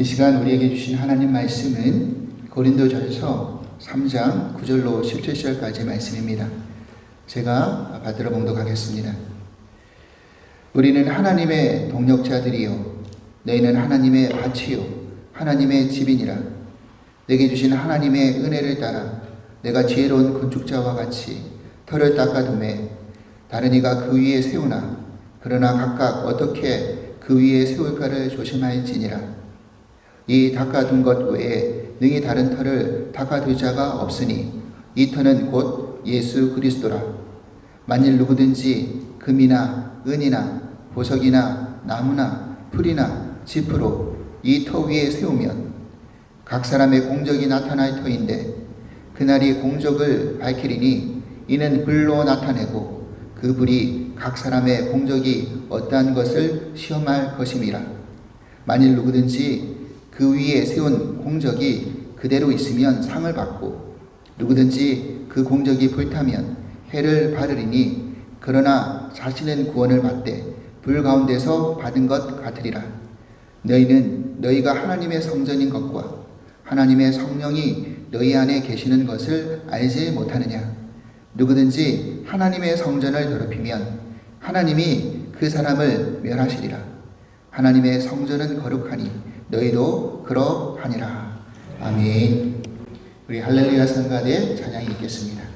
이 시간 우리에게 주신 하나님 말씀은 고린도전서 3장 9절로 17절까지 말씀입니다. 제가 받들어 봉독하겠습니다. 우리는 하나님의 동역자들이요 너희는 하나님의 밭이요 하나님의 집이니라. 내게 주신 하나님의 은혜를 따라 내가 지혜로운 건축자와 같이 터를 닦아두매 다른 이가 그 위에 세우나 그러나 각각 어떻게 그 위에 세울까를 조심할지니라. 이 닦아둔 것 외에 능히 다른 터를 닦아둘 자가 없으니 이 터는 곧 예수 그리스도라. 만일 누구든지 금이나 은이나 보석이나 나무나 풀이나 짚으로 이 터 위에 세우면 각 사람의 공적이 나타날 터인데 그날이 공적을 밝히리니 이는 불로 나타내고 그 불이 각 사람의 공적이 어떠한 것을 시험할 것임이라. 만일 누구든지 그 위에 세운 공적이 그대로 있으면 상을 받고 누구든지 그 공적이 불타면 해를 받으리니 그러나 자신은 구원을 받되 불 가운데서 받은 것 같으리라. 너희는 너희가 하나님의 성전인 것과 하나님의 성령이 너희 안에 계시는 것을 알지 못하느냐. 누구든지 하나님의 성전을 더럽히면 하나님이 그 사람을 멸하시리라. 하나님의 성전은 거룩하니 너희도 그러하니라. 아멘. 우리 할렐루야 성가대 찬양이 있겠습니다.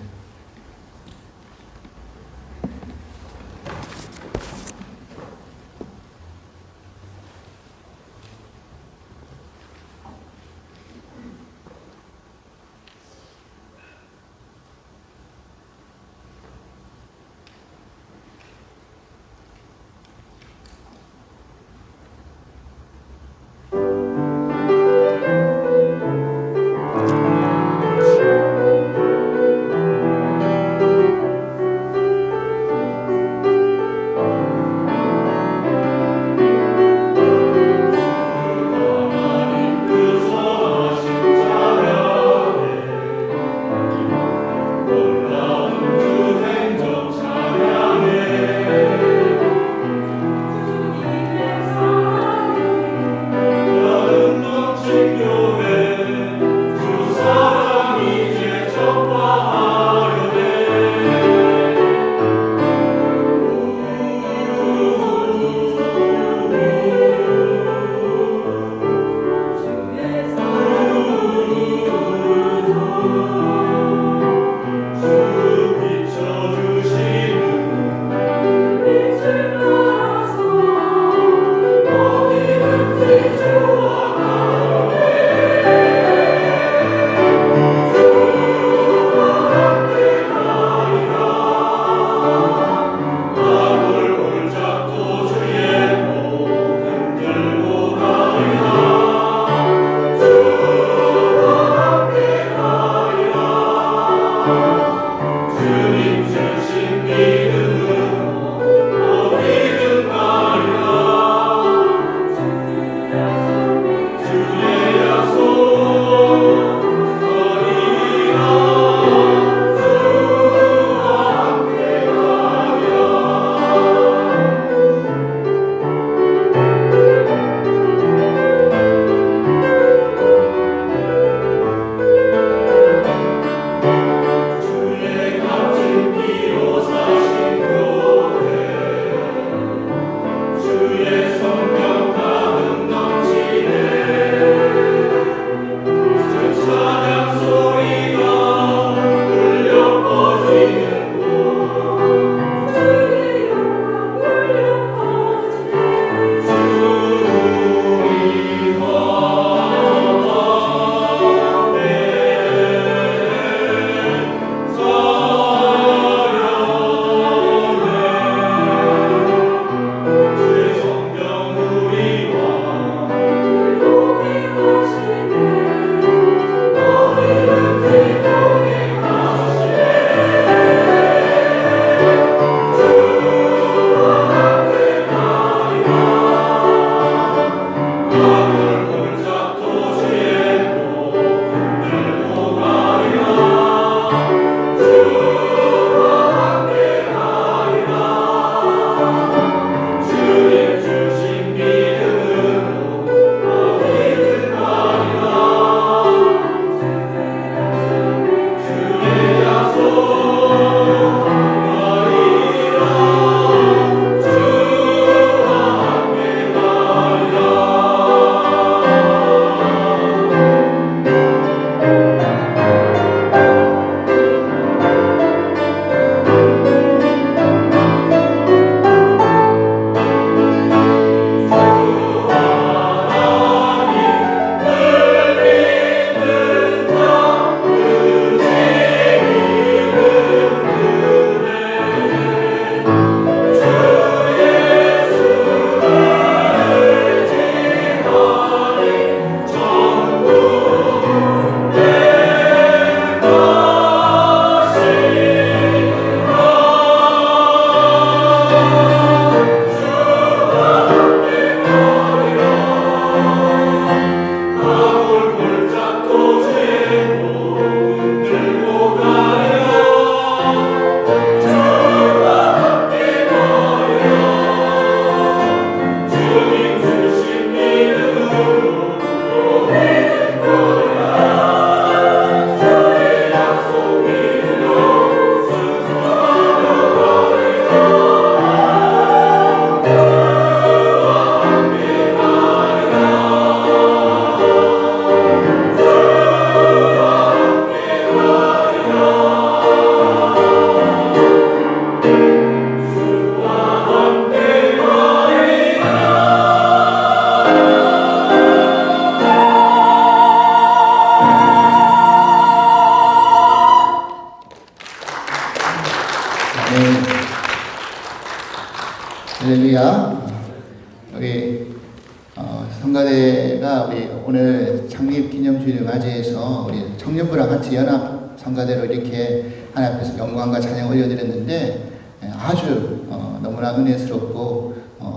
성가대가 우리 오늘 창립 기념주일을 맞이해서 우리 청년부랑 같이 연합 성가대로 이렇게 하나님 앞에서 영광과 찬양 올려드렸는데 아주 너무나 은혜스럽고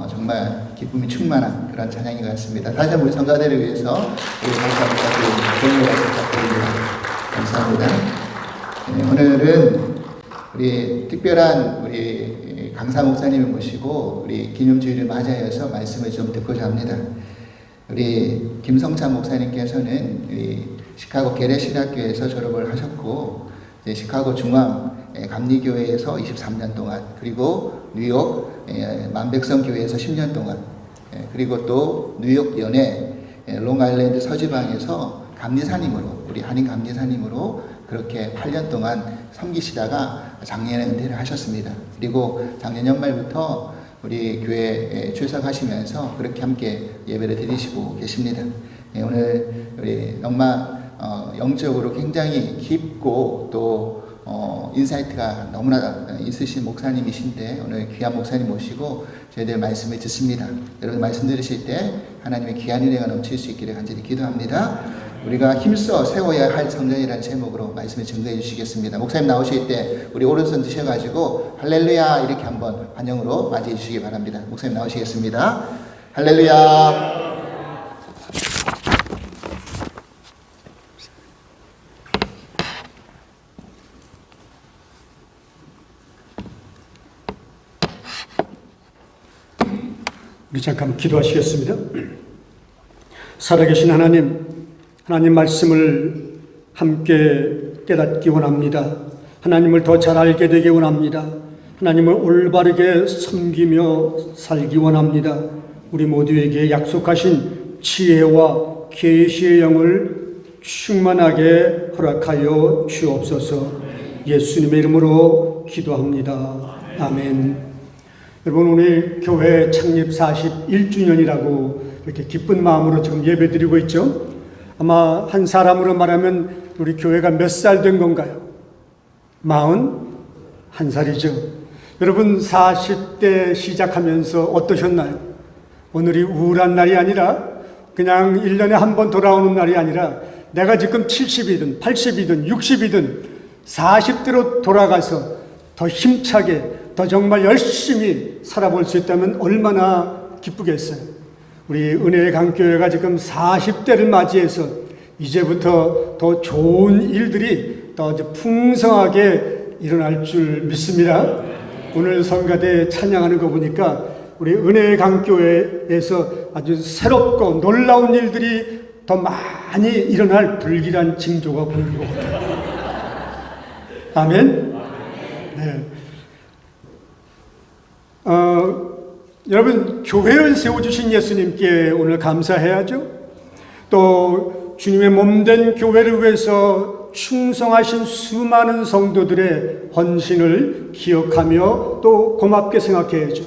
정말 기쁨이 충만한 그런 찬양인 것 같습니다. 다시 한번 우리 성가대를 위해서 우리 감사 부탁드립니다. 부탁드립니다. 감사합니다. 오늘은 우리 특별한 우리 강사 목사님을 모시고 우리 기념주일을 맞이하여서 말씀을 좀 듣고자 합니다. 우리 김성찬 목사님께서는 우리 시카고 게레신학교에서 졸업을 하셨고 시카고 중앙 감리교회에서 23년 동안, 그리고 뉴욕 만백성교회에서 10년 동안, 그리고 또 뉴욕 연회 롱아일랜드 서지방에서 감리사님으로, 우리 한인 감리사님으로 그렇게 8년 동안 섬기시다가 작년에 은퇴를 하셨습니다. 그리고 작년 연말부터 우리 교회에 출석하시면서 그렇게 함께 예배를 드리시고 계십니다. 오늘 우리 정말 영적으로 굉장히 깊고 또 인사이트가 너무나 있으신 목사님이신데 오늘 귀한 목사님 모시고 저희들 말씀을 듣습니다. 여러분 말씀 들으실 때 하나님의 귀한 은혜가 넘칠 수 있기를 간절히 기도합니다. 우리가 힘써 세워야 할 성전이라는 제목으로 말씀을 증거해 주시겠습니다. 목사님 나오실 때 우리 오른손 드셔가지고 할렐루야 이렇게 한번 환영으로 맞이해 주시기 바랍니다. 목사님 나오시겠습니다. 할렐루야. 우리 잠깐 기도하시겠습니다. 살아계신 하나님 말씀을 함께 깨닫기 원합니다. 하나님을 더 잘 알게 되기 원합니다. 하나님을 올바르게 섬기며 살기 원합니다. 우리 모두에게 약속하신 지혜와 계시의 영을 충만하게 허락하여 주옵소서. 예수님의 이름으로 기도합니다. 아멘. 여러분, 오늘 교회 창립 41주년이라고 이렇게 기쁜 마음으로 지금 예배드리고 있죠. 아마 한 사람으로 말하면 우리 교회가 몇 살 된 건가요? 41살이죠. 여러분 40대 시작하면서 어떠셨나요? 오늘이 우울한 날이 아니라 그냥 1년에 한 번 돌아오는 날이 아니라 내가 지금 70이든 80이든 60이든 40대로 돌아가서 더 힘차게 더 정말 열심히 살아볼 수 있다면 얼마나 기쁘겠어요. 우리 은혜의 강교회가 지금 40대를 맞이해서 이제부터 더 좋은 일들이 더 풍성하게 일어날 줄 믿습니다. 오늘 성가대 찬양하는 거 보니까 우리 은혜의 강교회에서 아주 새롭고 놀라운 일들이 더 많이 일어날 불길한 징조가 보이는 것 같아요. 아멘. 네. 여러분, 교회를 세워주신 예수님께 오늘 감사해야죠. 또 주님의 몸된 교회를 위해서 충성하신 수많은 성도들의 헌신을 기억하며 또 고맙게 생각해야죠.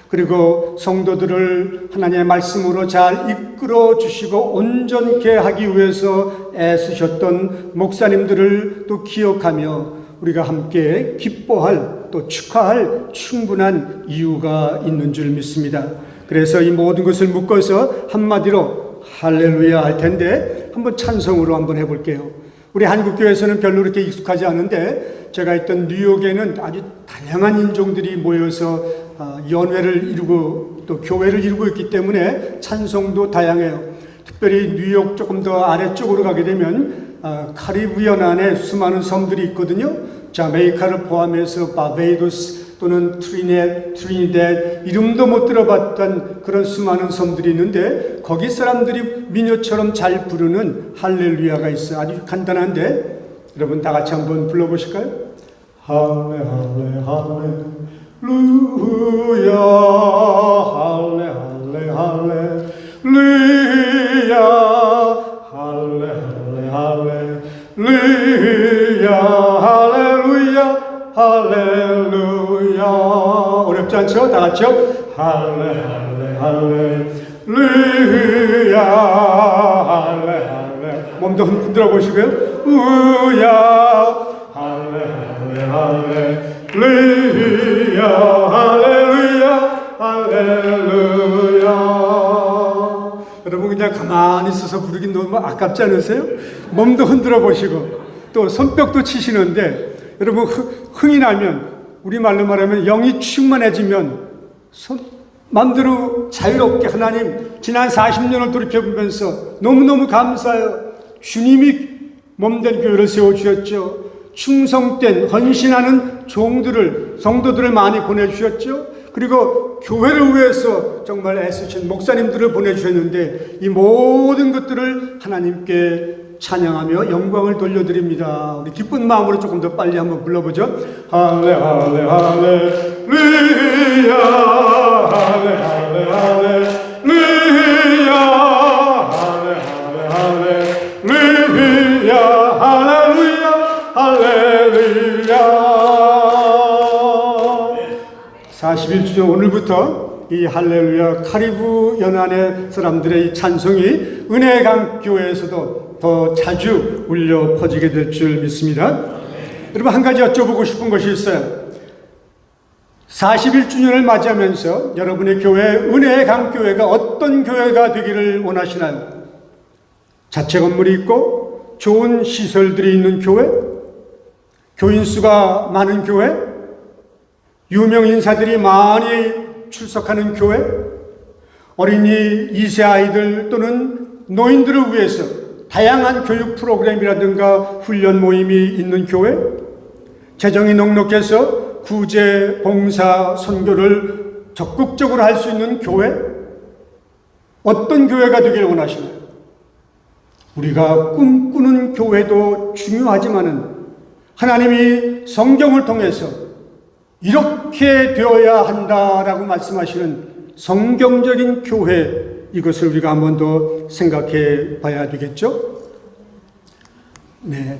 그리고 성도들을 하나님의 말씀으로 잘 이끌어 주시고 온전케 하기 위해서 애쓰셨던 목사님들을 또 기억하며 우리가 함께 기뻐할 또 축하할 충분한 이유가 있는 줄 믿습니다. 그래서 이 모든 것을 묶어서 한마디로 할렐루야 할 텐데 한번 찬송으로 한번 해볼게요. 우리 한국교회에서는 별로 그렇게 익숙하지 않은데 제가 있던 뉴욕에는 아주 다양한 인종들이 모여서 연회를 이루고 또 교회를 이루고 있기 때문에 찬송도 다양해요. 특별히 뉴욕 조금 더 아래쪽으로 가게 되면 카리브현 안에 수많은 섬들이 있거든요. 자메이카를 포함해서 바베이도스 또는 트리니댓 이름도 못 들어봤던 그런 수많은 섬들이 있는데 거기 사람들이 민요처럼 잘 부르는 할렐루야가 있어요. 아주 간단한데 여러분 다 같이 한번 불러보실까요? 할레 할레 할렐루야 할레 할레 할렐루야 할레 할레 할렐루야 할렐루야 할렐루야. 어렵지 않죠? 다 같이요. 할레 할레 할렐루야 할레 할레. 몸도 흔들어 보시고요. 우야 할레 할레 할렐루야 할렐루야 할렐루야. 여러분 그냥 가만히 있어서 부르긴 너무 아깝지 않으세요? 몸도 흔들어 보시고 또 손뼉도 치시는데 여러분 흥이 나면 우리말로 말하면 영이 충만해지면 마음대로 자유롭게 하나님 지난 40년을 돌이켜보면서 너무너무 감사해요. 주님이 몸된 교회를 세워주셨죠. 충성된 헌신하는 성도들을 많이 보내주셨죠. 그리고 교회를 위해서 정말 애쓰신 목사님들을 보내주셨는데 이 모든 것들을 하나님께 찬양하며 영광을 돌려드립니다. 우리 기쁜 마음으로 조금 더 빨리 한번 불러보죠. 할레 할레 할렐루야 할레 할레 할렐루야 할레 할레 할렐루야 할렐루야 할렐루야. 41주년 오늘부터 이 할렐루야 카리브 연안의 사람들의 이 찬송이 은혜의 강 교회에서도 더 자주 울려 퍼지게 될 줄 믿습니다. 여러분 한 가지 여쭤보고 싶은 것이 있어요. 41주년을 맞이하면서 여러분의 교회 은혜의 강 교회가 어떤 교회가 되기를 원하시나요? 자체 건물이 있고 좋은 시설들이 있는 교회? 교인 수가 많은 교회? 유명 인사들이 많이 출석하는 교회? 어린이 2세 아이들 또는 노인들을 위해서 다양한 교육 프로그램이라든가 훈련 모임이 있는 교회? 재정이 넉넉해서 구제, 봉사, 선교를 적극적으로 할 수 있는 교회? 어떤 교회가 되기를 원하시나요? 우리가 꿈꾸는 교회도 중요하지만은 하나님이 성경을 통해서 이렇게 되어야 한다라고 말씀하시는 성경적인 교회, 이것을 우리가 한 번 더 생각해 봐야 되겠죠? 네.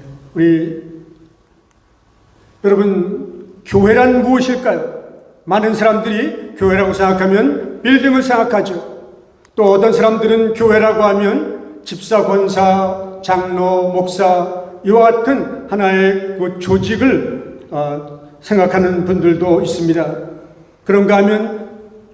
여러분, 교회란 무엇일까요? 많은 사람들이 교회라고 생각하면 빌딩을 생각하죠. 또 어떤 사람들은 교회라고 하면 집사, 권사, 장로, 목사, 이와 같은 하나의 그 조직을 생각하는 분들도 있습니다. 그런가 하면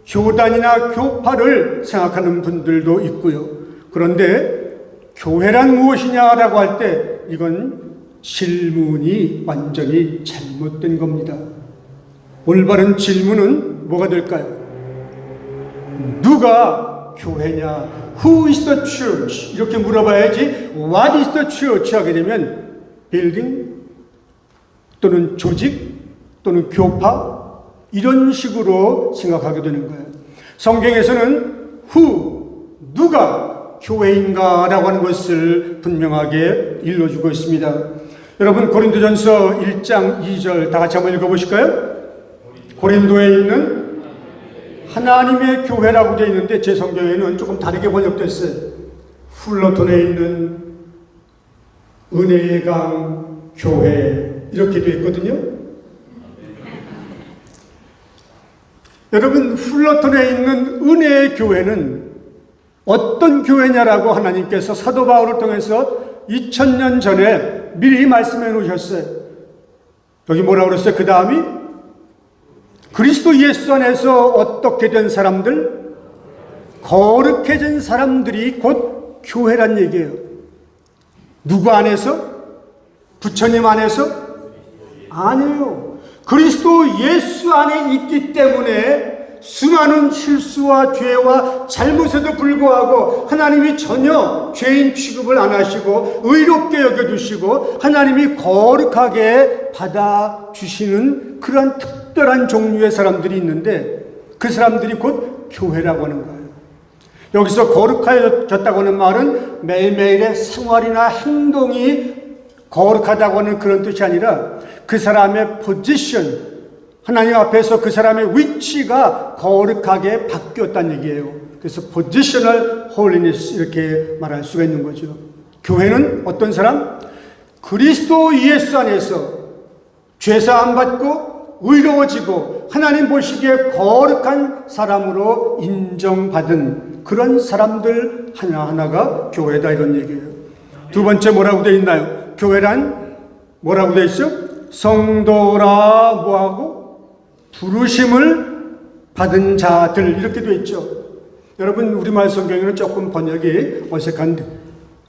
교단이나 교파를 생각하는 분들도 있고요. 그런데 교회란 무엇이냐라고 할 때 이건 질문이 완전히 잘못된 겁니다. 올바른 질문은 뭐가 될까요? 누가 교회냐? Who is the church? 이렇게 물어봐야지 What is the church? 하게 되면 빌딩 또는 조직 또는 교파 이런 식으로 생각하게 되는 거예요. 성경에서는 who, 누가 교회인가 라고 하는 것을 분명하게 일러주고 있습니다. 여러분 고린도전서 1장 2절 다 같이 한번 읽어보실까요? 고린도에 있는 하나님의 교회라고 되어 있는데 제 성경에는 조금 다르게 번역됐어요. 풀러톤에 있는 은혜의 강 교회 이렇게 되어 있거든요. 여러분 풀러톤에 있는 은혜의 교회는 어떤 교회냐라고 하나님께서 사도 바울을 통해서 2000년 전에 미리 말씀해 놓으셨어요. 여기 뭐라고 그랬어요? 그 다음이 그리스도 예수 안에서 어떻게 된 사람들? 거룩해진 사람들이 곧 교회란 얘기예요. 누구 안에서? 부처님 안에서? 아니에요. 그리스도 예수 안에 있기 때문에 수많은 실수와 죄와 잘못에도 불구하고 하나님이 전혀 죄인 취급을 안 하시고 의롭게 여겨주시고 하나님이 거룩하게 받아주시는 그런 특별한 종류의 사람들이 있는데 그 사람들이 곧 교회라고 하는 거예요. 여기서 거룩해졌다고 하는 말은 매일매일의 생활이나 행동이 거룩하다고 하는 그런 뜻이 아니라 그 사람의 포지션, 하나님 앞에서 그 사람의 위치가 거룩하게 바뀌었다는 얘기예요. 그래서 positional holiness 이렇게 말할 수가 있는 거죠. 교회는 어떤 사람? 그리스도 예수 안에서 죄사함 받고 의로워지고 하나님 보시기에 거룩한 사람으로 인정받은 그런 사람들 하나하나가 교회다 이런 얘기예요. 두 번째 뭐라고 되어 있나요? 교회란 뭐라고 되어 있죠? 성도라 뭐하고? 부르심을 받은 자들 이렇게 되어 있죠. 여러분 우리말 성경에는 조금 번역이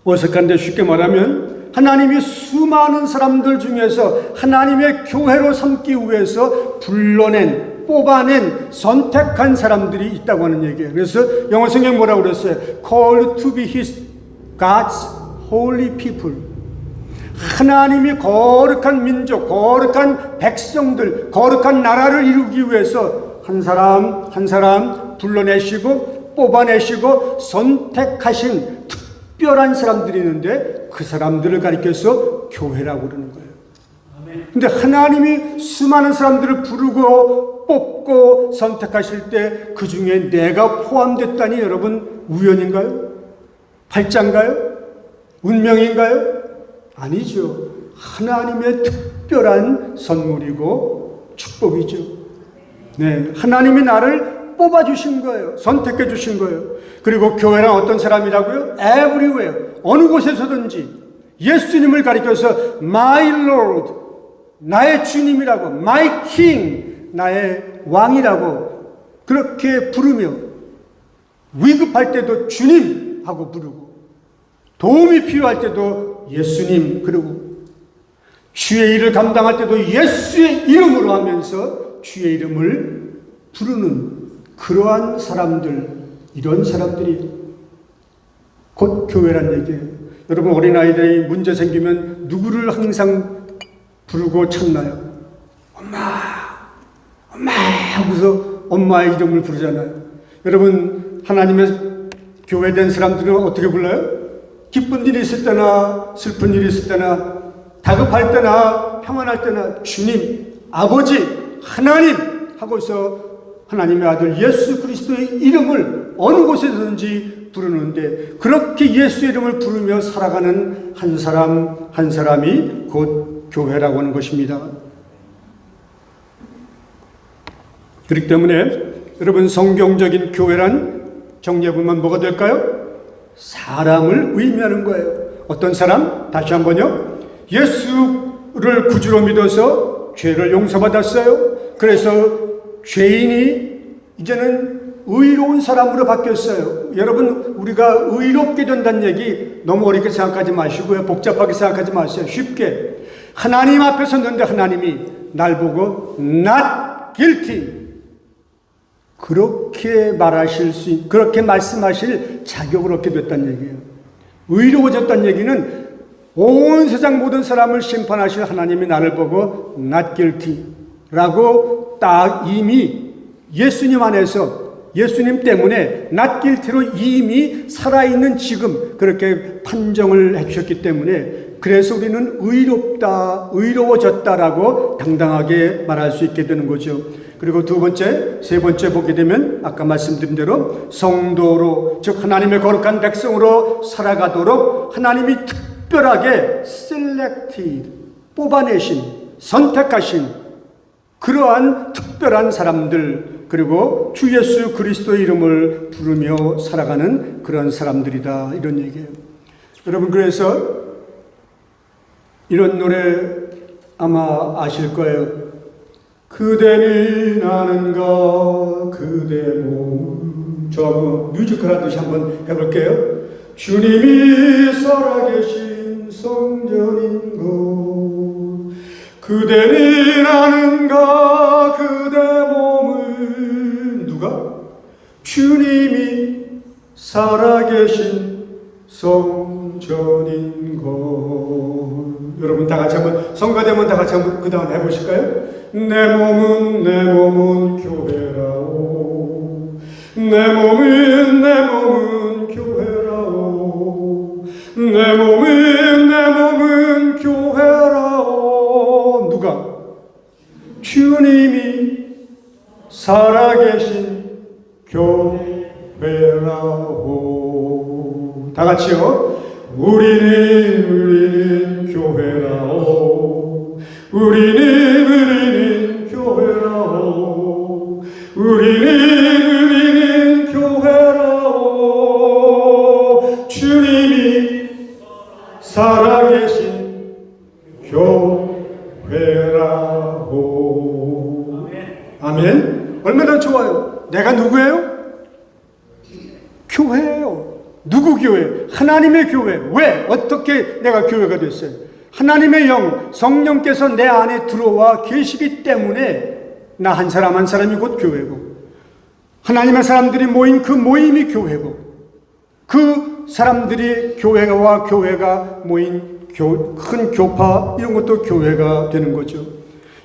어색한데 쉽게 말하면 하나님이 수많은 사람들 중에서 하나님의 교회로 삼기 위해서 불러낸, 뽑아낸, 선택한 사람들이 있다고 하는 얘기예요. 그래서 영어 성경 뭐라고 그랬어요? Called to be his God's holy people. 하나님이 거룩한 민족, 거룩한 백성들, 거룩한 나라를 이루기 위해서 한 사람 한 사람 불러내시고 뽑아내시고 선택하신 특별한 사람들이 있는데 그 사람들을 가리켜서 교회라고 그러는 거예요. 근데 하나님이 수많은 사람들을 부르고 뽑고 선택하실 때 그 중에 내가 포함됐다니 여러분 우연인가요? 팔자인가요? 운명인가요? 아니죠. 하나님의 특별한 선물이고 축복이죠. 네, 하나님이 나를 뽑아주신 거예요. 선택해 주신 거예요. 그리고 교회는 어떤 사람이라고요? Everywhere. 어느 곳에서든지 예수님을 가리켜서 My Lord, 나의 주님이라고, My King, 나의 왕이라고 그렇게 부르며 위급할 때도 주님 하고 부르고 도움이 필요할 때도 예수님 그러고 주의 일을 감당할 때도 예수의 이름으로 하면서 주의 이름을 부르는 그러한 사람들, 이런 사람들이 곧 교회란 얘기예요. 여러분 어린아이들이 문제 생기면 누구를 항상 부르고 찾나요? 엄마, 엄마 하고서 엄마의 이름을 부르잖아요. 여러분 하나님의 교회된 사람들은 어떻게 불러요? 기쁜 일이 있을 때나 슬픈 일이 있을 때나 다급할 때나 평안할 때나 주님, 아버지, 하나님 하고서 하나님의 아들 예수 그리스도의 이름을 어느 곳에서든지 부르는데 그렇게 예수의 이름을 부르며 살아가는 한 사람 한 사람이 곧 교회라고 하는 것입니다. 그렇기 때문에 여러분 성경적인 교회란 정리해보면 뭐가 될까요? 사람을 의미하는 거예요. 어떤 사람? 다시 한번요. 예수를 구주로 믿어서 죄를 용서받았어요. 그래서 죄인이 이제는 의로운 사람으로 바뀌었어요. 여러분 우리가 의롭게 된다는 얘기 너무 어렵게 생각하지 마시고요. 복잡하게 생각하지 마세요. 쉽게 하나님 앞에 섰는데 하나님이 날 보고 not guilty 그렇게 그렇게 말씀하실 자격을 얻게 됐다는 얘기예요. 의로워졌다는 얘기는 온 세상 모든 사람을 심판하실 하나님이 나를 보고 not guilty 라고 딱 이미 예수님 안에서 예수님 때문에 not guilty로 이미 살아있는 지금 그렇게 판정을 해주셨기 때문에 그래서 우리는 의로워졌다라고 당당하게 말할 수 있게 되는 거죠. 그리고 두 번째, 세 번째 보게 되면 아까 말씀드린 대로 성도로 즉 하나님의 거룩한 백성으로 살아가도록 하나님이 특별하게 selected 뽑아내신 선택하신 그러한 특별한 사람들 그리고 주 예수 그리스도의 이름을 부르며 살아가는 그런 사람들이다 이런 얘기예요. 여러분 그래서 이런 노래 아마 아실 거예요. 그대는 아는가 그대 몸 저하고 뮤지컬 하듯이 한번 해볼게요. 주님이 살아계신 성전인가 그대는 아는가 그대 몸은 누가? 주님이 살아계신 성전인가. 여러분 다 같이 한번 성가되면 다 같이 한번 그 다음 해보실까요? 내 몸은 교회라오 내 몸은 교회라오 내 몸은 교회라오 누가? 주님이 살아계신 교회라오 다 같이요. 우리는 교회라오 우리는 교회라오 우리는 교회라오 주님이 살아계신 교회라오 아멘. 얼마나 좋아요. 내가 누구예요? 누구 교회? 하나님의 교회. 왜? 어떻게 내가 교회가 됐어요? 하나님의 영, 성령께서 내 안에 들어와 계시기 때문에 나 한 사람 한 사람이 곧 교회고, 하나님의 사람들이 모인 그 모임이 교회고, 그 사람들이 교회가 모인 큰 교파, 이런 것도 교회가 되는 거죠.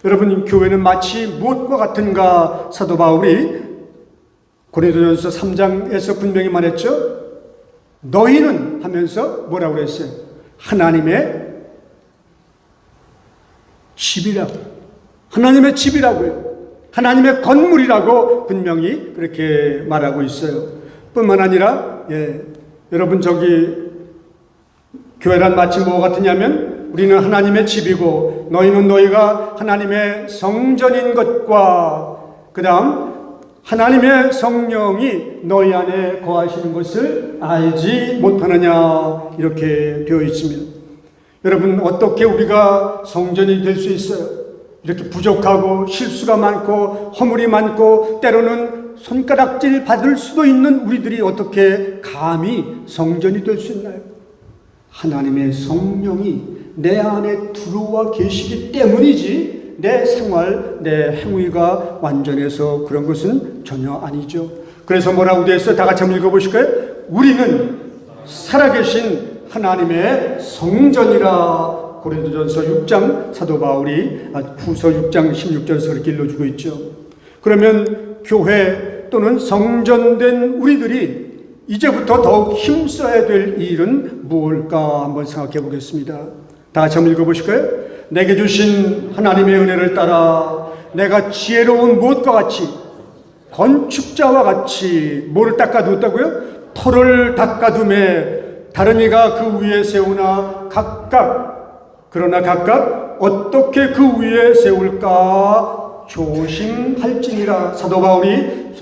여러분, 교회는 마치 무엇과 같은가? 사도 바울이 고린도전서 3장에서 분명히 말했죠. 너희는 하면서 뭐라고 그랬어요? 하나님의 집이라고. 하나님의 집이라고요. 하나님의 건물이라고 분명히 그렇게 말하고 있어요. 뿐만 아니라 여러분, 교회란 마치 뭐 같으냐면, 우리는 하나님의 집이고 너희는 너희가 하나님의 성전인 것과 그 다음 하나님의 성령이 너희 안에 거하시는 것을 알지 못하느냐, 이렇게 되어 있습니다. 여러분, 어떻게 우리가 성전이 될 수 있어요? 이렇게 부족하고 실수가 많고 허물이 많고 때로는 손가락질 받을 수도 있는 우리들이 어떻게 감히 성전이 될 수 있나요? 하나님의 성령이 내 안에 들어와 계시기 때문이지 내 생활, 내 행위가 완전해서 그런 것은 전혀 아니죠. 그래서 뭐라고 되어 있어요? 다 같이 한번 읽어보실까요? 우리는 살아계신 하나님의 성전이라. 고린도전서 6장 사도 바울이 후서 6장 16절에서 그렇게 일러주고 있죠. 그러면 교회 또는 성전된 우리들이 이제부터 더욱 힘써야 될 일은 무엇일까 한번 생각해 보겠습니다. 다 같이 한번 읽어보실까요? 내게 주신 하나님의 은혜를 따라 내가 지혜로운 무엇과 같이, 건축자와 같이 뭐를 닦아두었다고요? 터를 닦아둠에 다른 이가 그 위에 세우나 그러나 각각 어떻게 그 위에 세울까 조심할지니라. 사도 바울이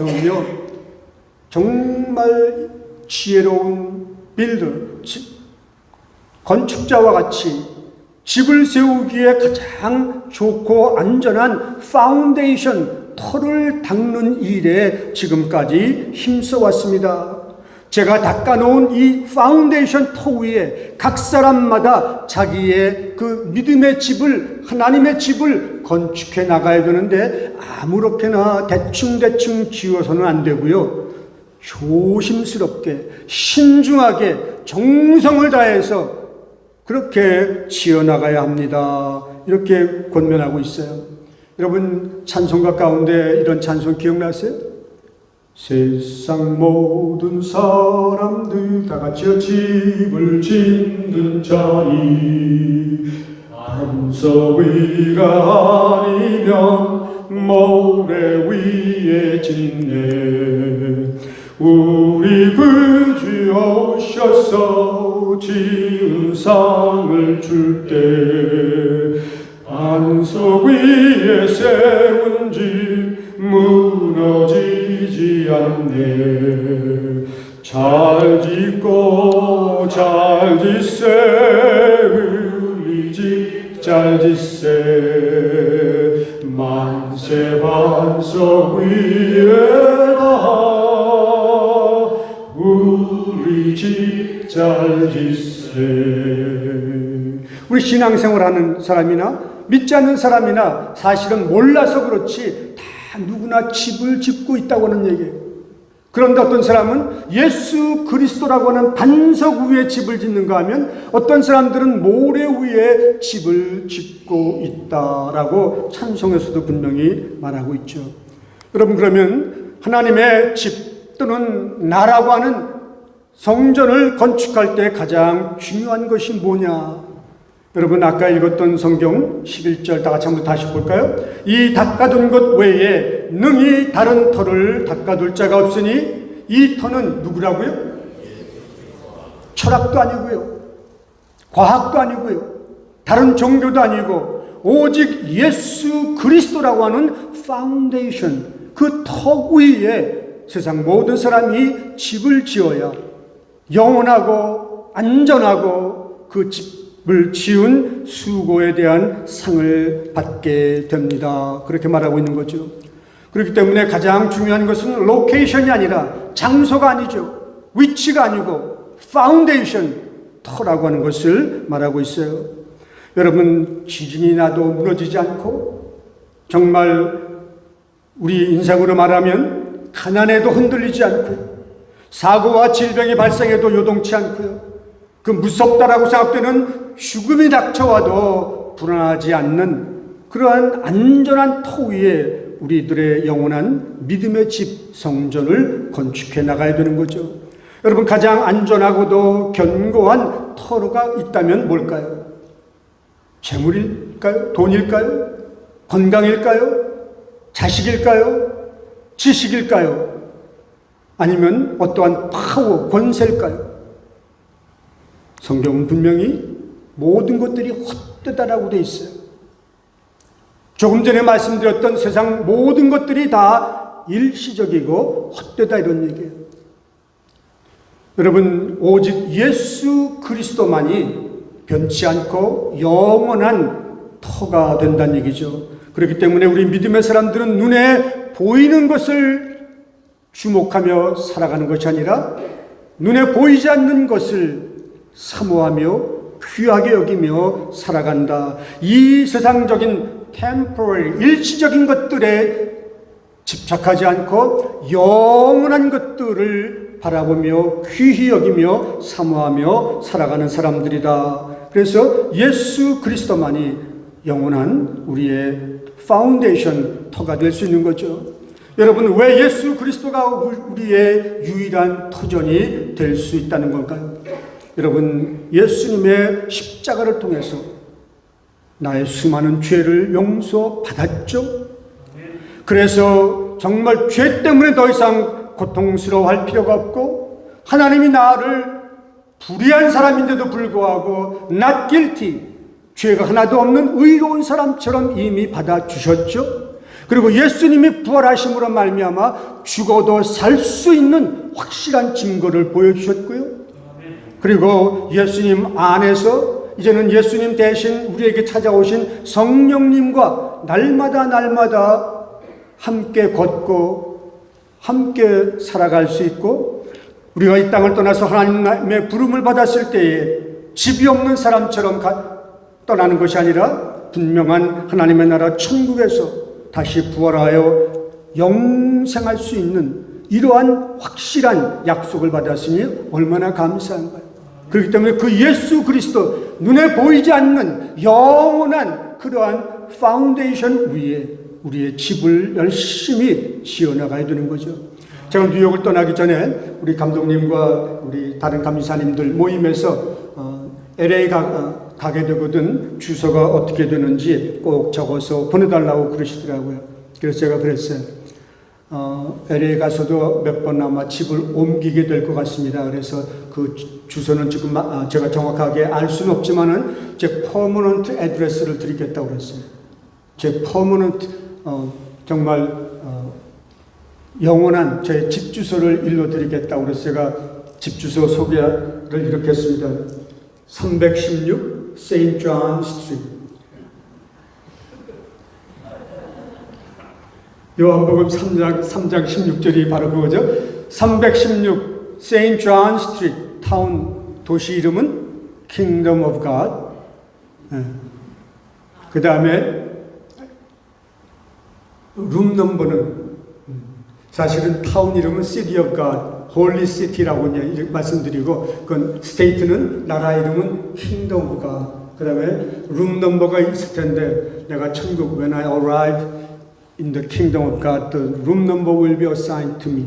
정말 지혜로운 건축자와 같이 집을 세우기에 가장 좋고 안전한 파운데이션, 터를 닦는 일에 지금까지 힘써 왔습니다. 제가 닦아놓은 이 파운데이션 터 위에 각 사람마다 자기의 그 믿음의 집을, 하나님의 집을 건축해 나가야 되는데 아무렇게나 대충 지어서는 안 되고요. 조심스럽게, 신중하게, 정성을 다해서 그렇게 지어나가야 합니다. 이렇게 권면하고 있어요. 여러분, 찬송가 가운데 이런 찬송 기억나세요? 세상 모든 사람들 다 같이 집을 짓는 자니 반석 위가 아니면 모래 위에 짓네. 우리 구주 오셔서 지은 상을 줄 때 반석 위에 세운 집 무너지지 않네. 잘 짓고 잘 짓세 우리 집 잘 짓세 만세 반석 위에다 우리 집 잘 짓세. 우리 신앙생활하는 사람이나 믿지 않는 사람이나 사실은 몰라서 그렇지 다 누구나 집을 짓고 있다고 하는 얘기예요. 그런데 어떤 사람은 예수 그리스도라고 하는 반석 위에 집을 짓는가 하면 어떤 사람들은 모래 위에 집을 짓고 있다라고 찬송에서도 분명히 말하고 있죠. 여러분, 그러면 하나님의 집 또는 나라고 하는 성전을 건축할 때 가장 중요한 것이 뭐냐? 여러분, 아까 읽었던 성경 11절 다 같이 한번 다시 볼까요? 이 닦아둔 것 외에 능히 다른 터를 닦아둘 자가 없으니 이 터는 누구라고요? 철학도 아니고요, 과학도 아니고요, 다른 종교도 아니고 오직 예수 그리스도라고 하는 파운데이션, 그 터 위에 세상 모든 사람이 집을 지어야 영원하고 안전하고 그 집을 지은 수고에 대한 상을 받게 됩니다. 그렇게 말하고 있는 거죠. 그렇기 때문에 가장 중요한 것은 로케이션이 아니라 장소가 아니죠. 위치가 아니고 파운데이션, 터라고 하는 것을 말하고 있어요. 여러분, 지진이 나도 무너지지 않고, 정말 우리 인생으로 말하면 가난에도 흔들리지 않고요, 사고와 질병이 발생해도 요동치 않고요, 그 무섭다라고 생각되는 죽음이 닥쳐와도 불안하지 않는 그러한 안전한 터 위에 우리들의 영원한 믿음의 집, 성전을 건축해 나가야 되는 거죠. 여러분, 가장 안전하고도 견고한 터가 있다면 뭘까요? 재물일까요? 돈일까요? 건강일까요? 자식일까요? 지식일까요? 아니면 어떠한 파워, 권세일까요? 성경은 분명히 모든 것들이 헛되다라고 되어 있어요. 조금 전에 말씀드렸던 세상 모든 것들이 다 일시적이고 헛되다, 이런 얘기예요. 여러분, 오직 예수 그리스도만이 변치 않고 영원한 터가 된다는 얘기죠. 그렇기 때문에 우리 믿음의 사람들은 눈에 보이는 것을 주목하며 살아가는 것이 아니라 눈에 보이지 않는 것을 사모하며 귀하게 여기며 살아간다. 이 세상적인 temporary, 일시적인 것들에 집착하지 않고 영원한 것들을 바라보며 귀히 여기며 사모하며 살아가는 사람들이다. 그래서 예수 그리스도만이 영원한 우리의 파운데이션, 터가 될 수 있는 거죠. 여러분, 왜 예수 그리스도가 우리의 유일한 터전이 될 수 있다는 걸까요? 여러분, 예수님의 십자가를 통해서 나의 수많은 죄를 용서받았죠. 그래서 정말 죄 때문에 더 이상 고통스러워할 필요가 없고, 하나님이 나를 불의한 사람인데도 불구하고 not guilty, 죄가 하나도 없는 의로운 사람처럼 이미 받아주셨죠. 그리고 예수님이 부활하심으로 말미암아 죽어도 살 수 있는 확실한 증거를 보여주셨고요. 그리고 예수님 안에서 이제는 예수님 대신 우리에게 찾아오신 성령님과 날마다 함께 걷고 함께 살아갈 수 있고, 우리가 이 땅을 떠나서 하나님의 부름을 받았을 때에 집이 없는 사람처럼 떠나는 것이 아니라 분명한 하나님의 나라 천국에서 다시 부활하여 영생할 수 있는 이러한 확실한 약속을 받았으니 얼마나 감사한가요? 그렇기 때문에 그 예수 그리스도, 눈에 보이지 않는 영원한 그러한 파운데이션 위에 우리의 집을 열심히 지어나가야 되는 거죠. 제가 뉴욕을 떠나기 전에 우리 감독님과 우리 다른 감사님들 모임에서 LA 가게 되거든 주소가 어떻게 되는지 꼭 적어서 보내달라고 그러시더라고요. 그래서 제가 그랬어요. LA 가서도 몇 번 아마 집을 옮기게 될 것 같습니다. 그래서 그 주소는 지금 제가 정확하게 알 수는 없지만은 제 퍼머넌트 애드레스를 드리겠다고 그랬어요. 제 퍼머넌트, 정말 영원한 제 집 주소를 일러드리겠다고 그래서 제가 집 주소 소개를 이렇게 했습니다. 316 St. John Street. 요한복음 3장 16절이 바로 그거죠. 316 St. John Street, 타운, 도시 이름은 Kingdom of God. 그 다음에 룸 넘버는 사실은 타운 이름은 City of God, Holy City라고 말씀드리고, 그건 스테이트는 나라 이름은 Kingdom of God. 그 다음에 룸 넘버가 있을 텐데, 내가 천국, when I arrive in the Kingdom of God, the room number will be assigned to me.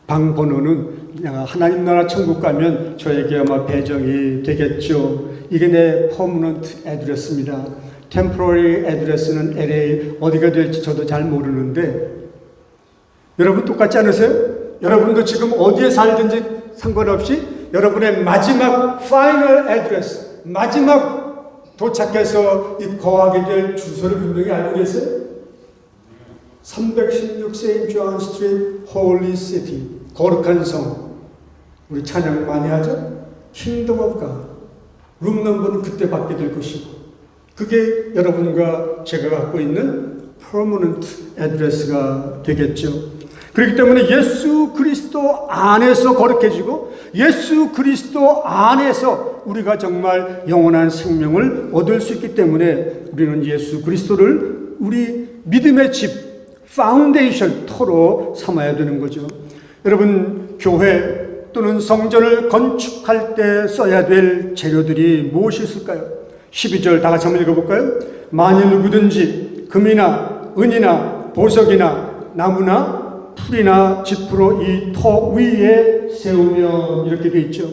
방 번호는 내가 하나님 나라 천국 가면 저에게 아마 배정이 되겠죠. 이게 내 퍼머넌트 애드레스입니다. 템포러리 애드레스는 LA, 어디가 될지 저도 잘 모르는데, 여러분 똑같지 않으세요? 여러분도 지금 어디에 살든지 상관없이 여러분의 마지막 파이널 애드레스, 마지막 도착해서 거하게 될 주소를 분명히 알고 계세요? 316 St. John Street, Holy City, 거룩한 성. 우리 찬양 많이 하죠? Kingdom of God. 룸 넘버는 그때 받게 될 것이고, 그게 여러분과 제가 갖고 있는 permanent address가 되겠죠. 그렇기 때문에 예수 그리스도 안에서 거룩해지고 예수 그리스도 안에서 우리가 정말 영원한 생명을 얻을 수 있기 때문에 우리는 예수 그리스도를 우리 믿음의 집, 파운데이션, 터로 삼아야 되는 거죠. 여러분, 교회 또는 성전을 건축할 때 써야 될 재료들이 무엇이 있을까요? 12절 다 같이 한번 읽어볼까요? 만일 누구든지 금이나 은이나 보석이나 나무나 풀이나 짚으로 이 터 위에 세우면, 이렇게 되어 있죠.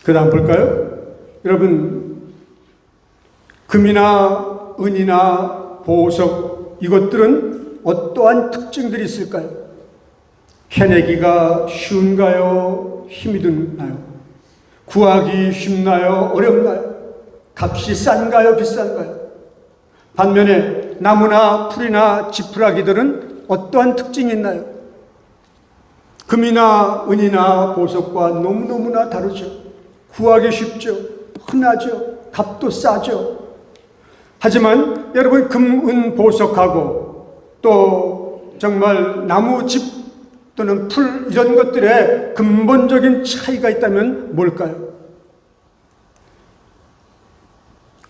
그 다음 볼까요? 여러분, 금이나 은이나 보석, 이것들은 어떠한 특징들이 있을까요? 캐내기가 쉬운가요? 힘이 드나요? 구하기 쉽나요? 어렵나요? 값이 싼가요? 비싼가요? 반면에 나무나 풀이나 지푸라기들은 어떠한 특징이 있나요? 금이나 은이나 보석과 너무너무나 다르죠. 구하기 쉽죠. 흔하죠. 값도 싸죠. 하지만 여러분, 금, 은, 보석하고 또 정말 나무, 집 또는 풀, 이런 것들의 근본적인 차이가 있다면 뭘까요?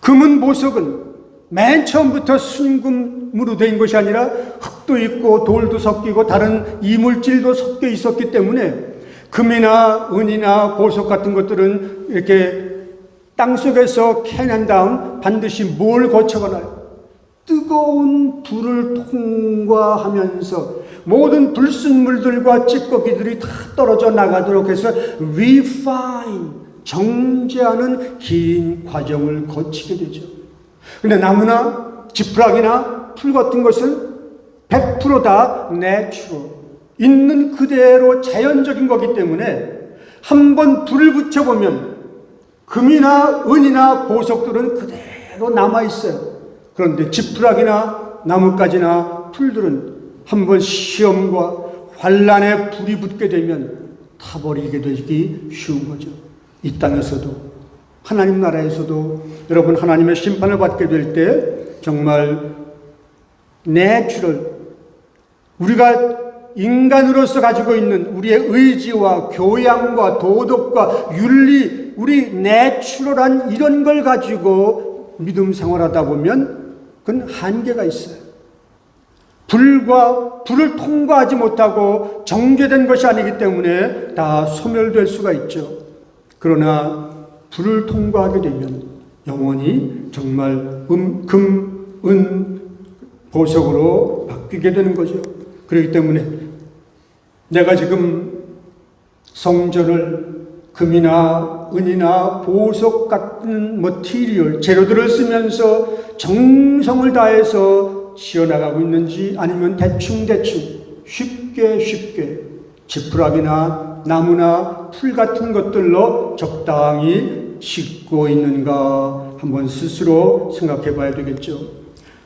금은, 보석은 맨 처음부터 순금으로 된 것이 아니라 흙도 있고 돌도 섞이고 다른 이물질도 섞여 있었기 때문에 금이나 은이나 보석 같은 것들은 이렇게 땅속에서 캐낸 다음 반드시 뭘 거쳐가나요? 뜨거운 불을 통과하면서 모든 불순물들과 찌꺼기들이 다 떨어져 나가도록 해서 refine, 정제하는 긴 과정을 거치게 되죠. 근데 나무나 지푸라기나 풀 같은 것은 100% 다 내추럴, 있는 그대로 자연적인 거기 때문에 한번 불을 붙여보면 금이나 은이나 보석들은 그대로 남아있어요. 그런데 지푸라기나 나뭇가지나 풀들은 한번 시험과 환란에 불이 붙게 되면 타버리게 되기 쉬운 거죠. 이 땅에서도 하나님 나라에서도 여러분, 하나님의 심판을 받게 될 때 정말 내추럴, 우리가 인간으로서 가지고 있는 우리의 의지와 교양과 도덕과 윤리, 우리 내추럴한 이런 걸 가지고 믿음 생활하다 보면 그건 한계가 있어요. 불을 통과하지 못하고 정죄된 것이 아니기 때문에 다 소멸될 수가 있죠. 그러나 불을 통과하게 되면 영원히 정말 금, 은, 보석으로 바뀌게 되는 거죠. 그렇기 때문에 내가 지금 성전을 금이나 은이나 보석 같은 머티리얼, 재료들을 쓰면서 정성을 다해서 지어나가고 있는지, 아니면 대충대충 쉽게 지푸라기나 나무나 풀 같은 것들로 적당히 짓고 있는가 한번 스스로 생각해 봐야 되겠죠.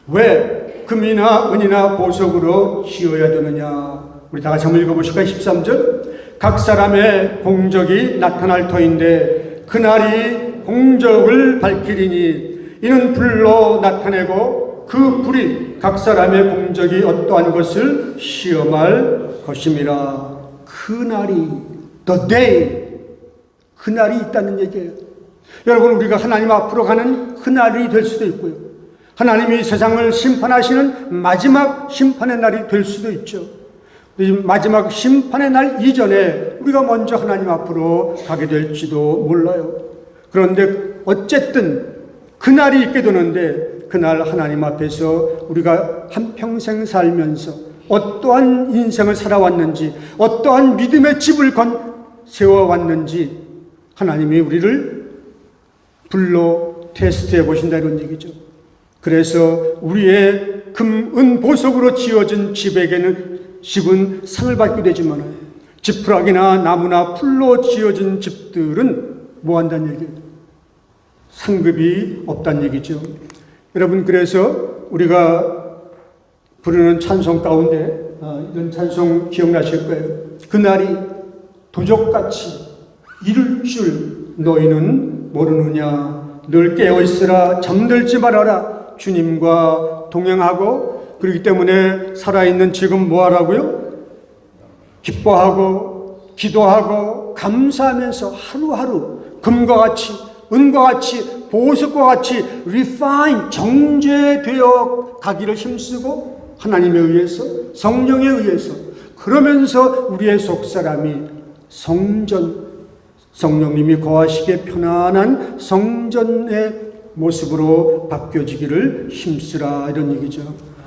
왜 금이나 은이나 보석으로 지어야 되느냐? 우리 다 같이 한번 읽어보실까요? 13절. 각 사람의 공적이 나타날 터인데 그날이 공적을 밝히리니 이는 불로 나타내고 그 불이 각 사람의 공적이 어떠한 것을 시험할 것임이라. 그날이, the day, 그날이 있다는 얘기예요. 여러분, 우리가 하나님 앞으로 가는 그날이 될 수도 있고요, 하나님이 세상을 심판하시는 마지막 심판의 날이 될 수도 있죠. 마지막 심판의 날 이전에 우리가 먼저 하나님 앞으로 가게 될지도 몰라요. 그런데 어쨌든 그날이 있게 되는데, 그날 하나님 앞에서 우리가 한평생 살면서 어떠한 인생을 살아왔는지, 어떠한 믿음의 집을 세워왔는지 하나님이 우리를 불로 테스트해 보신다, 이런 얘기죠. 그래서 우리의 금, 은, 보석으로 지어진 집은 상을 받게 되지만 지푸라기나 나무나 풀로 지어진 집들은 뭐 한다는 얘기예요? 상급이 없다는 얘기죠. 여러분, 그래서 우리가 부르는 찬송 가운데 이런 찬송 기억나실 거예요. 그날이 도적같이 이룰 줄 너희는 모르느냐. 늘 깨어있으라, 잠들지 말아라. 주님과 동행하고 그렇기 때문에 살아있는 지금 뭐 하라고요? 기뻐하고 기도하고 감사하면서 하루하루 금과 같이 은과 같이 보석과 같이 refine 정제되어 가기를 힘쓰고 하나님에 의해서 성령에 의해서 그러면서 우리의 속사람이 성령님이 거하시기에 편안한 성전의 모습으로 바뀌어지기를 힘쓰라 이런 얘기죠.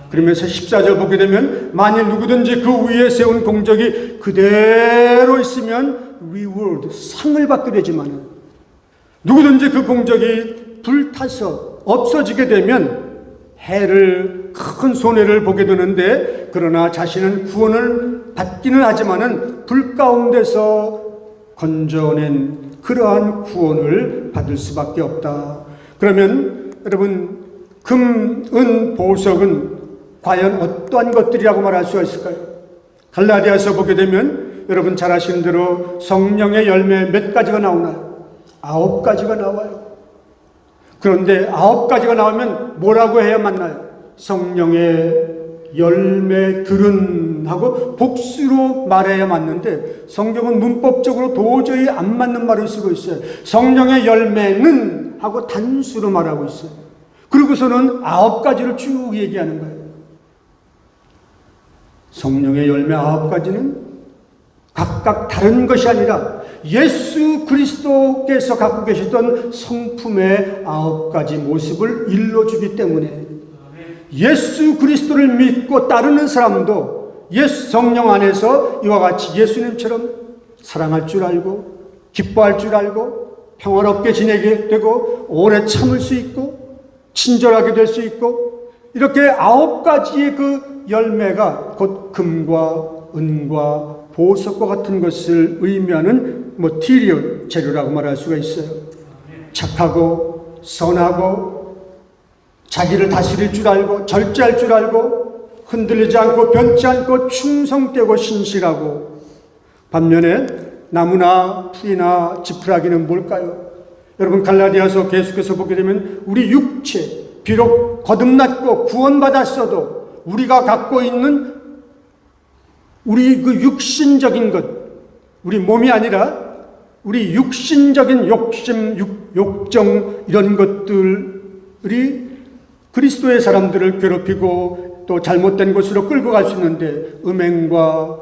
그러면서 14절 보게 되면 만일 누구든지 그 위에 세운 공적이 그대로 있으면 reward, 상을 받게 되지만 누구든지 그 공적이 불타서 없어지게 되면 해를 큰 손해를 보게 되는데 그러나 자신은 구원을 받기는 하지만은 불 가운데서 건져낸 그러한 구원을 받을 수밖에 없다. 그러면 여러분 금, 은, 보석은 과연 어떠한 것들이라고 말할 수가 있을까요? 갈라디아서 보게 되면 여러분 잘 아시는 대로 성령의 열매 몇 가지가 나오나요? 9가지가 나와요. 그런데 9가지가 나오면 뭐라고 해야 맞나요? 성령의 열매들은 하고 복수로 말해야 맞는데 성경은 문법적으로 도저히 안 맞는 말을 쓰고 있어요. 성령의 열매는 하고 단수로 말하고 있어요. 그리고서는 9가지를 쭉 얘기하는 거예요. 성령의 열매 9가지는 각각 다른 것이 아니라 예수 그리스도께서 갖고 계셨던 성품의 9가지 모습을 일러주기 때문에 예수 그리스도를 믿고 따르는 사람도 예수 성령 안에서 이와 같이 예수님처럼 사랑할 줄 알고 기뻐할 줄 알고 평화롭게 지내게 되고 오래 참을 수 있고 친절하게 될 수 있고 이렇게 9가지의 그 열매가 곧 금과 은과 보석과 같은 것을 의미하는 material 재료라고 말할 수가 있어요. 착하고 선하고 자기를 다스릴 줄 알고 절제할 줄 알고 흔들리지 않고 변치 않고 충성되고 신실하고 반면에 나무나 풀이나 지푸라기는 뭘까요? 여러분 갈라디아서 계속해서 보게 되면 우리 육체 비록 거듭났고 구원받았어도 우리가 갖고 있는 우리 그 육신적인 것 우리 몸이 아니라 우리 육신적인 욕심, 욕정 이런 것들이 그리스도의 사람들을 괴롭히고 또 잘못된 곳으로 끌고 갈 수 있는데 음행과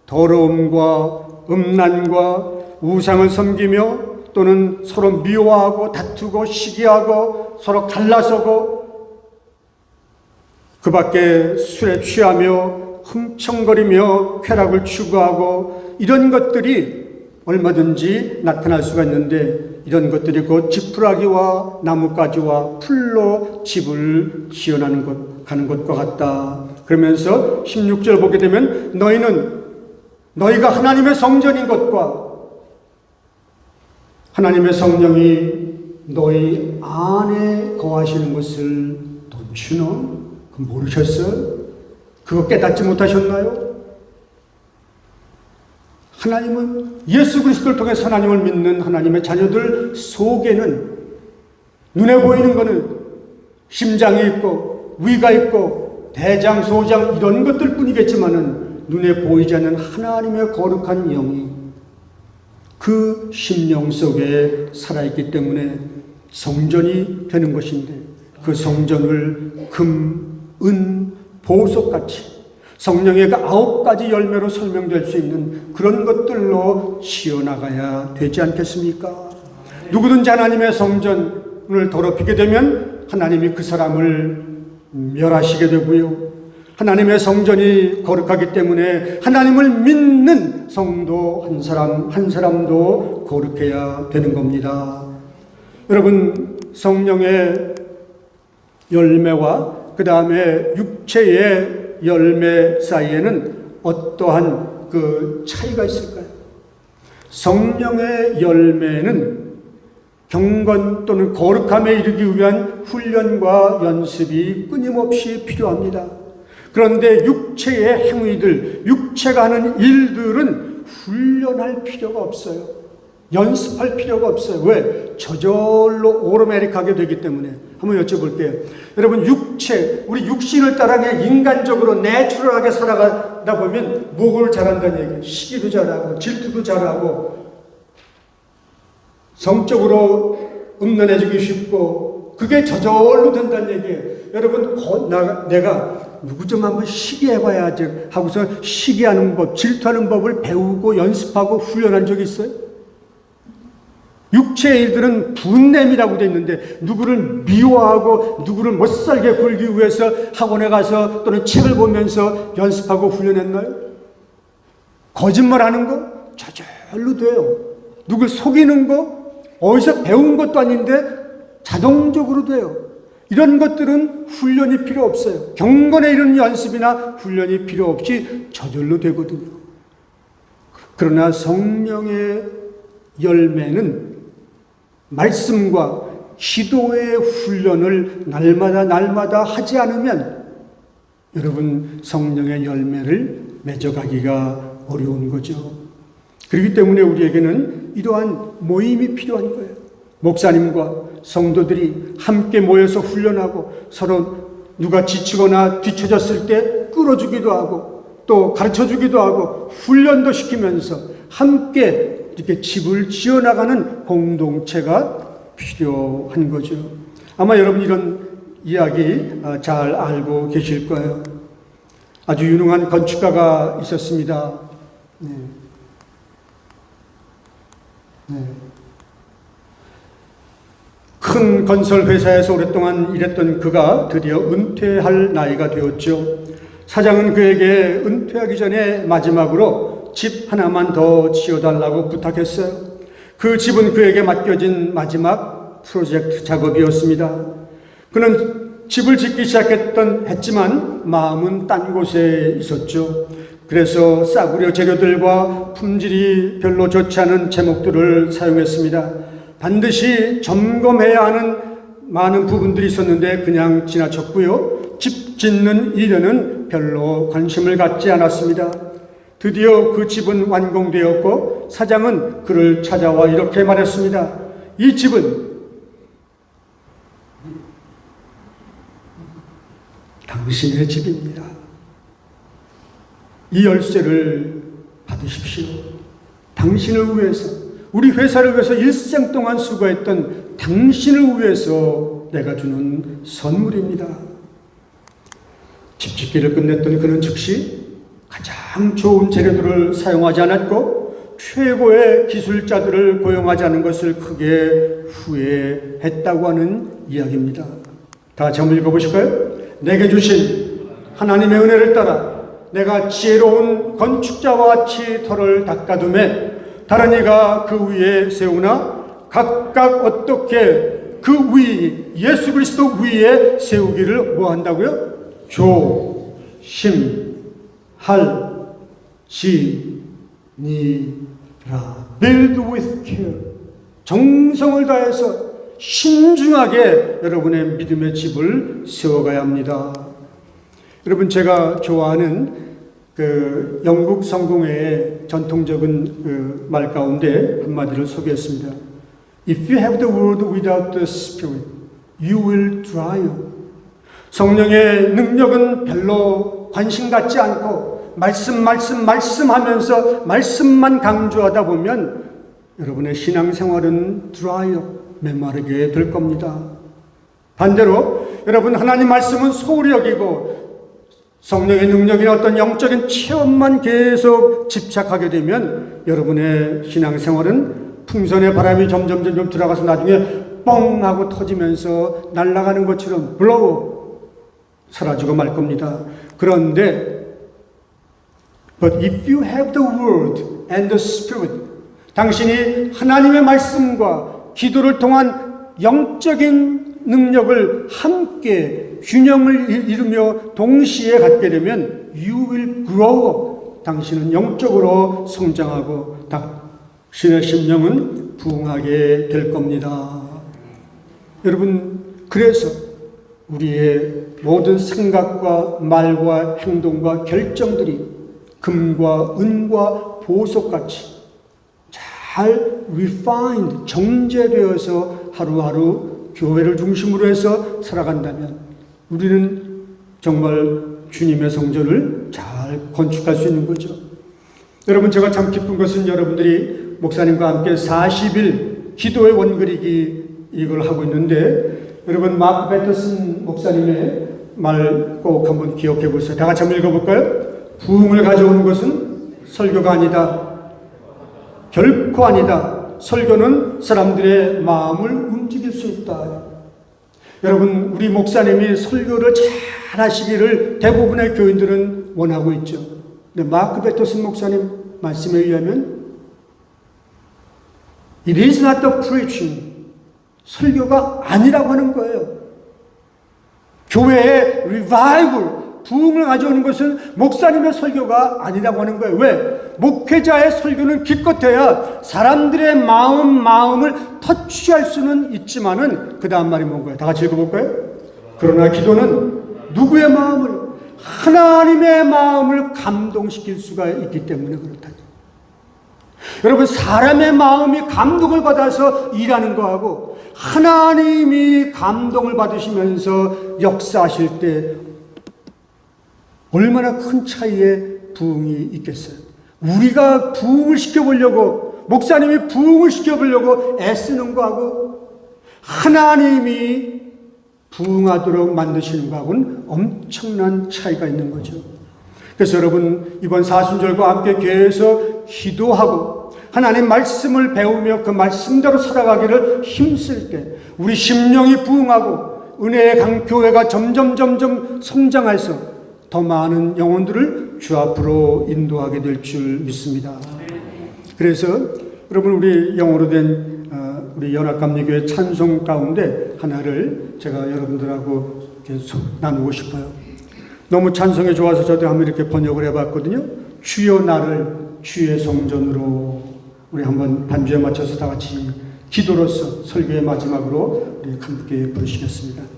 더러움과 음란과 우상을 섬기며 또는 서로 미워하고 다투고 시기하고 서로 갈라서고 그 밖에 술에 취하며 흥청거리며 쾌락을 추구하고 이런 것들이 얼마든지 나타날 수가 있는데 이런 것들이 곧 지푸라기와 나뭇가지와 풀로 집을 지어나는 것, 가는 것과 같다. 그러면서 16절 보게 되면 너희가 하나님의 성전인 것과 하나님의 성령이 너희 안에 거하시는 것을 don't you know? 그거 모르셨어요? 그거 깨닫지 못하셨나요? 하나님은 예수 그리스도를 통해 하나님을 믿는 하나님의 자녀들 속에는 눈에 보이는 것은 심장이 있고 위가 있고 대장, 소장 이런 것들 뿐이겠지만은 눈에 보이지 않는 하나님의 거룩한 영이 그 심령 속에 살아있기 때문에 성전이 되는 것인데 그 성전을 금, 은, 보석같이 성령의 그 9가지 열매로 설명될 수 있는 그런 것들로 지어나가야 되지 않겠습니까? 누구든지 하나님의 성전을 더럽히게 되면 하나님이 그 사람을 멸하시게 되고요. 하나님의 성전이 거룩하기 때문에 하나님을 믿는 성도 한 사람도 거룩해야 되는 겁니다. 여러분 성령의 열매와 그 다음에 육체의 열매 사이에는 어떠한 그 차이가 있을까요? 성령의 열매는 경건 또는 거룩함에 이르기 위한 훈련과 연습이 끊임없이 필요합니다. 그런데 육체의 행위들, 육체가 하는 일들은 훈련할 필요가 없어요. 연습할 필요가 없어요. 왜? 저절로 오토매틱하게 되기 때문에. 한번 여쭤볼게요. 여러분, 우리 육신을 따라해 인간적으로 내추럴하게 살아가다 보면 뭐를 잘한다는 얘기예요. 시기도 잘하고 질투도 잘하고 성적으로 음란해지기 쉽고 그게 저절로 된다는 얘기예요. 여러분, 내가 누구 좀 한번 시기해봐야지 하고서 시기하는 법, 질투하는 법을 배우고 연습하고 훈련한 적이 있어요? 육체의 일들은 분냄이라고 되어 있는데 누구를 미워하고 누구를 못살게 굴기 위해서 학원에 가서 또는 책을 보면서 연습하고 훈련했나요? 거짓말하는 거 저절로 돼요. 누굴 속이는 거 어디서 배운 것도 아닌데 자동적으로 돼요. 이런 것들은 훈련이 필요 없어요. 경건에 이르는 연습이나 훈련이 필요 없이 저절로 되거든요. 그러나 성령의 열매는 말씀과 기도의 훈련을 날마다 하지 않으면 여러분 성령의 열매를 맺어가기가 어려운 거죠. 그렇기 때문에 우리에게는 이러한 모임이 필요한 거예요. 목사님과 성도들이 함께 모여서 훈련하고 서로 누가 지치거나 뒤처졌을 때 끌어주기도 하고 또 가르쳐주기도 하고 훈련도 시키면서 함께 이렇게 집을 지어나가는 공동체가 필요한 거죠. 아마 여러분 이런 이야기 잘 알고 계실 거예요. 아주 유능한 건축가가 있었습니다. 큰 건설 회사에서 오랫동안 일했던 그가 드디어 은퇴할 나이가 되었죠. 사장은 그에게 은퇴하기 전에 마지막으로 집 하나만 더 지어달라고 부탁했어요. 그 집은 그에게 맡겨진 마지막 프로젝트 작업이었습니다. 그는 집을 짓기 했지만 마음은 딴 곳에 있었죠. 그래서 싸구려 재료들과 품질이 별로 좋지 않은 제목들을 사용했습니다. 반드시 점검해야 하는 많은 부분들이 있었는데 그냥 지나쳤고요. 집 짓는 일에는 별로 관심을 갖지 않았습니다. 드디어 그 집은 완공되었고 사장은 그를 찾아와 이렇게 말했습니다. 이 집은 당신의 집입니다. 이 열쇠를 받으십시오. 당신을 위해서, 우리 회사를 위해서 일생 동안 수고했던 당신을 위해서 내가 주는 선물입니다. 집 짓기를 끝냈던 그는 즉시 가장 좋은 재료들을 사용하지 않았고 최고의 기술자들을 고용하지 않은 것을 크게 후회했다고 하는 이야기입니다. 다 같이 한번 읽어보실까요? 내게 주신 하나님의 은혜를 따라 내가 지혜로운 건축자와 같이 터를 닦아두매 다른 이가 그 위에 세우나 각각 어떻게 그 위, 예수 그리스도 위에 세우기를 뭐 한다고요? 조심할지니라. Build with care. 정성을 다해서 신중하게 여러분의 믿음의 집을 세워가야 합니다. 여러분, 제가 좋아하는 그 영국 성공회의 전통적인 그 말 가운데 한마디를 소개했습니다. If you have the word without the spirit, you will dry up. 성령의 능력은 별로 관심 갖지 않고 말씀하면서 말씀만 강조하다 보면 여러분의 신앙생활은 dry up, 메마르게 될 겁니다. 반대로 여러분 하나님 말씀은 소홀히 여기고 성령의 능력이나 어떤 영적인 체험만 계속 집착하게 되면 여러분의 신앙생활은 풍선의 바람이 점점 들어가서 나중에 뻥 하고 터지면서 날아가는 것처럼 blow 사라지고 말 겁니다. 그런데 But if you have the word and the spirit, 당신이 하나님의 말씀과 기도를 통한 영적인 능력을 함께 균형을 이루며 동시에 갖게 되면 You will grow up. 당신은 영적으로 성장하고 당신의 심령은 부흥하게 될 겁니다. 여러분, 그래서 우리의 모든 생각과 말과 행동과 결정들이 금과 은과 보석같이 잘 잘 refined, 정제되어서 하루하루 교회를 중심으로 해서 살아간다면 우리는 정말 주님의 성전을 잘 건축할 수 있는 거죠. 여러분, 제가 참 기쁜 것은 여러분들이 목사님과 함께 40일 기도의 원그리기 이걸 하고 있는데, 여러분 마크 배터슨 목사님의 말 꼭 한번 기억해 보세요. 다 같이 한번 읽어볼까요? 부흥을 가져오는 것은 설교가 아니다. 결코 아니다. 설교는 사람들의 마음을 움직일 수 있다. 여러분, 우리 목사님이 설교를 잘 하시기를 대부분의 교인들은 원하고 있죠. 근데 마크 배터슨 목사님 말씀에 의하면 It is not the preaching. 설교가 아니라고 하는 거예요. 교회의 revival, 부흥을 가져오는 것은 목사님의 설교가 아니라고 하는 거예요. 왜? 목회자의 설교는 기껏해야 사람들의 마음을 터치할 수는 있지만은 그 다음 말이 뭔가요? 다 같이 읽어볼까요? 그러나 기도는 누구의 마음을? 하나님의 마음을 감동시킬 수가 있기 때문에 그렇다. 여러분, 사람의 마음이 감동을 받아서 일하는 거하고 하나님이 감동을 받으시면서 역사하실 때 얼마나 큰 차이의 부흥이 있겠어요. 우리가 부흥을 시켜보려고, 목사님이 부흥을 시켜보려고 애쓰는 거하고 하나님이 부흥하도록 만드시는 거하고는 엄청난 차이가 있는 거죠. 그래서 여러분, 이번 사순절과 함께 계속 기도하고 하나님 말씀을 배우며 그 말씀대로 살아가기를 힘쓸 때 우리 심령이 부흥하고 은혜의 강교회가 점점 성장해서 더 많은 영혼들을 주 앞으로 인도하게 될 줄 믿습니다. 그래서 여러분, 우리 영어로 된 우리 연합감리교회 찬송 가운데 하나를 제가 여러분들하고 계속 나누고 싶어요. 너무 찬송이 좋아서 저도 한번 이렇게 번역을 해봤거든요. 주여 나를 주의 성전으로, 우리 한번 반주에 맞춰서 다 같이 기도로서 설교의 마지막으로 우리 함께 부르시겠습니다.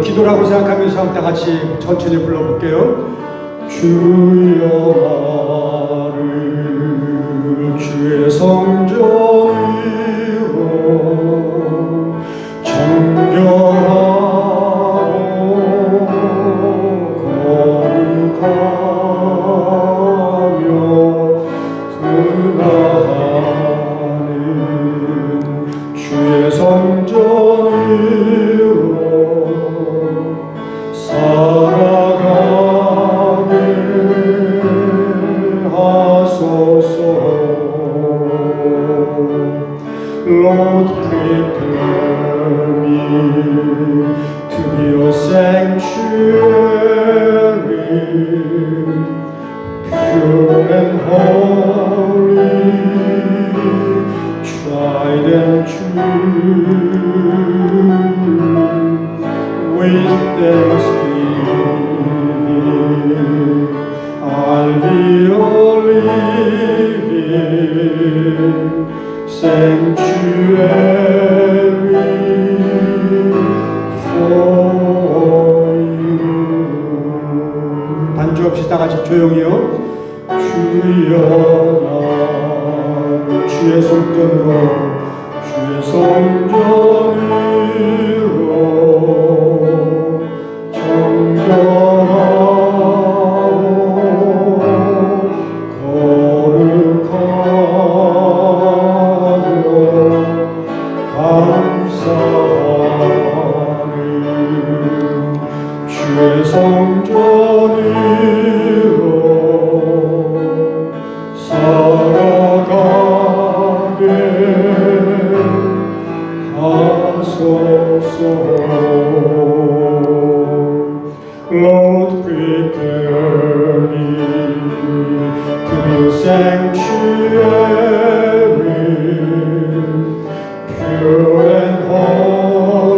기도라고 생각하면서 다 같이 천천히 불러볼게요. 주여 나를 주의 성전으로 정결하고 거룩하며 승하는 주의 성전으로 살아가게 하소서. Lord, prepare me to be a sanctuary, pure and holy, tried and true, with thanksgiving I'll be a living sanctuary for you. 반주 없이 다 같이 조용히요. 주여 나를 주의 성전으로 주의 성전으로 정결하고 거룩하며 감사하는 주의 성전으로 살아가게 하소서. Lord, prepare me to be a sanctuary, pure and holy,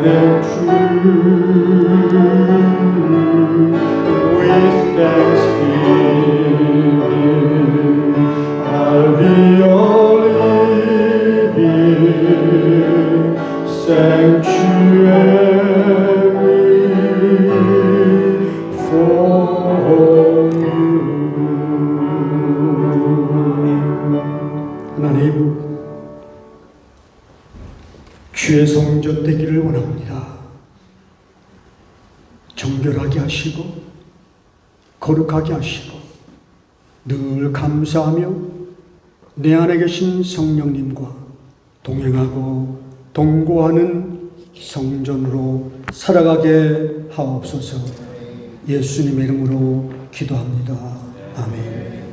and true. With thanksgiving, I'll be your living sanctuary for you. 하나님, 주의 성전 되기를 원합니다. 정결하게 하시고 거룩하게 하시고 늘 감사하며 내 안에 계신 성령님과 동행하고 동거하는 성전으로 살아가게 하옵소서. 예수님의 이름으로 기도합니다. 아멘.